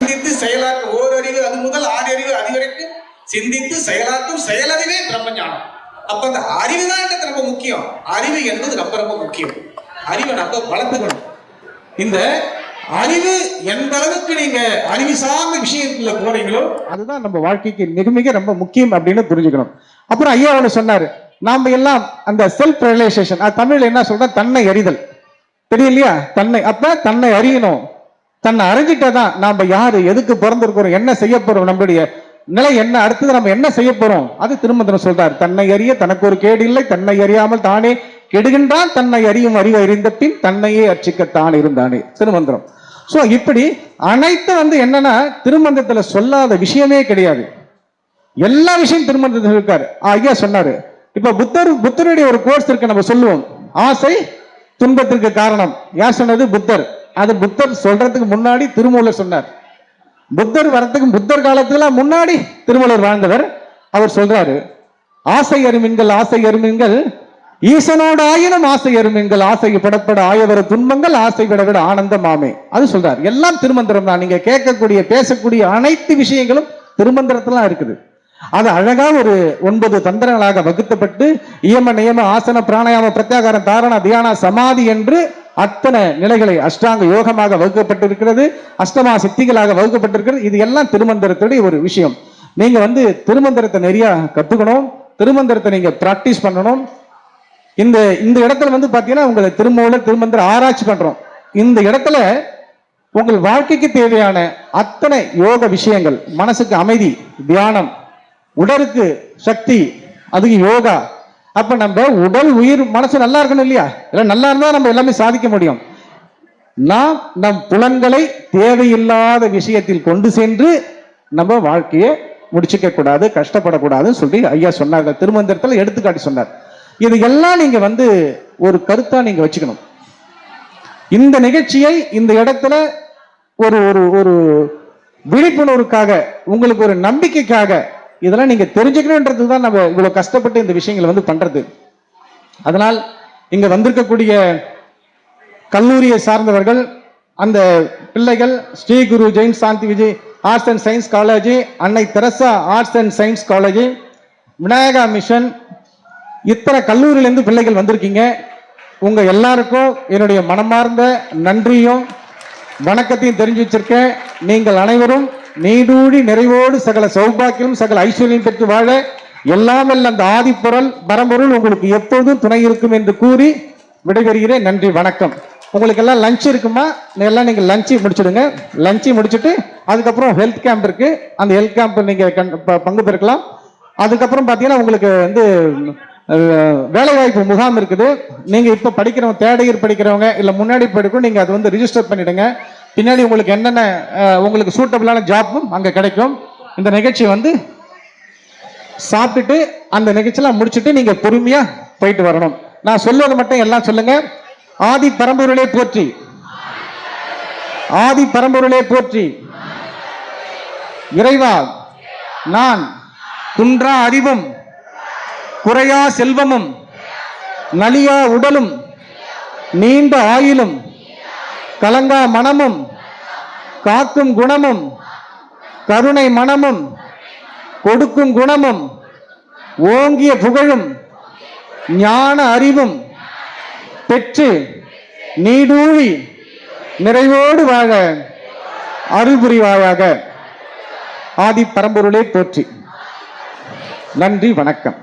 சிந்தித்து செயலாற்றும் ஓரறிவு அது முதல் ஆறறிவு அது வரைக்கும் சிந்தித்து செயலாற்றும் செயலறிவே பிரம்மஞானம். அப்ப அந்த அறிவு தான் ரொம்ப முக்கியம். அறிவு என்பது ரொம்ப ரொம்ப முக்கியம். அறிவை நம்ம வளர்த்துக்கணும். இந்த அறிவு எந்த அளவுக்கு நீங்க அறிவு சார்ந்த விஷயத்துல போறீங்களோ அதுதான் நம்ம வாழ்க்கைக்கு மிக மிக ரொம்ப முக்கியம் அப்படின்னு புரிஞ்சுக்கணும். அப்புறம் ஐயா ஒன்று சொன்னாரு, நாம எல்லாம் அந்த செல்ஃப் ரியலைசேஷன், தமிழ்ல என்ன சொல்ற, தன்னை அறிதல் தெரியலையா? தன்னை, அப்ப தன்னை அறியணும். தன்னை அறிஞ்சிட்டாதான் நாம யாரு, எதுக்கு பிறந்திருக்கிறோம், என்ன செய்ய போறோம், நம்மளுடைய நிலை என்ன, அடுத்தது நம்ம என்ன செய்ய போறோம், அது திருமந்திரம் சொல்றாரு. தன்னை அறிய தனக்கு ஒரு கேடு இல்லை, தன்னை அறியாமல் தானே கெடுகின்றான், தன்னை அறியும் அறிவு அறிந்த பின் தன்னையே அர்ச்சிக்கத்தான் இருந்தானே, திருமந்திரம். சோ இப்படி அனைத்து என்னன்னா திருமந்திரத்துல சொல்லாத விஷயமே கிடையாது. எல்லா விஷயம் திருமந்திரத்தில் இருக்காரு. ஐயா சொன்னாரு, இப்ப புத்தருடைய ஒரு கோர்ஸ் இருக்கு, நம்ம சொல்லுவோம், ஆசை துன்பத்திற்கு காரணம். யார் சொன்னது? புத்தர். அது புத்தர் சொல்றதுக்கு முன்னாடி திருமூலர் சொன்னார். புத்தர் வரத்துக்கு புத்தர் காலத்துல முன்னாடி திருமூலர் வாழ்ந்தவர். அவர் சொல்றாரு, ஆசை அருமீன்கள் ஆசை அருமீன்கள் ஈசனோடு ஆயினும் ஆசை அருமீன்கள் ஆசை படப்பட ஆயவர துன்பங்கள் ஆசை விட விட ஆனந்தமாமே. அது சொல்றாரு. எல்லாம் திருமந்திரம் தான். நீங்க கேட்கக்கூடிய பேசக்கூடிய அனைத்து விஷயங்களும் திருமந்திரத்துல இருக்குது. அது அழகா ஒரு 9 தந்திரங்களாக வகுக்கப்பட்டு இயம நியம ஆசன பிராணாயாம பிரத்யாகாரம் தாரண தியான சமாதி என்று அத்தனை நிலைகளை அஷ்டாங்க யோகமாக வகுக்கப்பட்டிருக்கிறது, அஷ்டமா சித்திகளாக வகுக்கப்பட்டிருக்கிறது. இது எல்லாம் திருமந்திரத்துடைய ஒரு விஷயம். நீங்க திருமந்திரத்தை நிறைய கத்துக்கணும், திருமந்திரத்தை நீங்க பிராக்டிஸ் பண்ணணும். இந்த இடத்துல பாத்தீங்கன்னா உங்களை திருமந்திர ஆராய்ச்சி பண்றோம். இந்த இடத்துல உங்கள் வாழ்க்கைக்கு தேவையான அத்தனை யோக விஷயங்கள், மனசுக்கு அமைதி, தியானம், உடலுக்கு சக்தி, அதுக்கு யோகா. அப்ப நம்ம உடல் உயிர் மனசு நல்லா இருக்கணும் இல்லையா? நல்லா இருந்தா நம்ம எல்லாமே சாதிக்க முடியும். நம் புலன்களை தேவையில்லாத விஷயத்தில் கொண்டு சென்று நம்ம வாழ்க்கையை முடிச்சுக்க கூடாது, கஷ்டப்படக்கூடாதுன்னு சொல்லி ஐயா சொன்னார். திருமந்திரத்துல எடுத்துக்காட்டி சொன்னார். இது எல்லாம் நீங்க ஒரு கருத்தா நீங்க வச்சுக்கணும். இந்த நிகழ்ச்சியை இந்த இடத்துல ஒரு ஒரு விழிப்புணர்வுக்காக, உங்களுக்கு ஒரு நம்பிக்கைக்காக இதெல்லாம் நீங்க தெரிஞ்சுக்கணும்ன்றது தான் நம்ம இவ்வளவு கஷ்டப்பட்டு இந்த விஷயங்களை பண்றது. அதனால் இங்க வந்திருக்கக்கூடிய கல்லூரியை சார்ந்தவர்கள், அந்த பிள்ளைகள், Shri Guru Jain Shanti Vijay arts and science college, அன்னை Teresa arts and science college, Vinayaka mission, இத்தனை கல்லூரியிலிருந்து பிள்ளைகள் வந்திருக்கீங்க. உங்க எல்லாருக்கும் என்னுடைய மனமார்ந்த நன்றியும் வணக்கத்தையும் தெரிஞ்சு வச்சிருக்கேன். நீங்கள் அனைவரும் நீடூழி நிறைவோடு சகல சௌபாக்கியம் சகல ஐஸ்வர்யம் பெற்று வாழ எல்லாம் அந்த ஆதிப்பொருள் பரம்பொருள் உங்களுக்கு எப்போதும் துணை இருக்கும் என்று கூறி விடைபெறுகிறேன். நன்றி, வணக்கம். உங்களுக்கு எல்லாம் லஞ்ச் இருக்குமா? எல்லாம் நீங்க லஞ்சை முடிச்சுடுங்க. லஞ்சை முடிச்சுட்டு அதுக்கப்புறம் ஹெல்த் கேம்ப் இருக்கு, அந்த ஹெல்த் கேம்ப் நீங்க பங்கு பெறலாம். அதுக்கப்புறம் பாத்தீங்கன்னா உங்களுக்கு வேலைவாய்ப்பு முகாம் இருக்குது. நீங்க இப்ப படிக்கிறவங்க, தேர்ட் இயர் படிக்கிறவங்க இல்ல முன்னாடி படிக்கும், நீங்க அது ரிஜிஸ்டர் பண்ணிடுங்க. பின்னாடி உங்களுக்கு என்னென்ன உங்களுக்கு சூட்டபிளான ஜாப்பும் அங்க கிடைக்கும். இந்த நிகழ்ச்சி சாப்பிட்டுட்டு அந்த நிகழ்ச்சியெல்லாம் முடிச்சுட்டு நீங்க பொறுமையா போயிட்டு வரணும். நான் சொல்லுவது மட்டும் எல்லாம் சொல்லுங்க. ஆதி பரம்பொருளே போற்றி, ஆதி பரம்பொருளே போற்றி. இறைவா, நான் குன்றா அறிவும் குறையா செல்வமும் நலியா உடலும் நீண்ட ஆயுளும் கலங்கா மனமும் காக்கும் குணமும் கருணை மனமும் கொடுக்கும் குணமும் ஓங்கிய புகழும் ஞான அறிவும் பெற்று நீடூழி நிறைவோடு வாழ அருள் புரிவாயாக. ஆதி பரம்பொருளே போற்றி. நன்றி, வணக்கம்.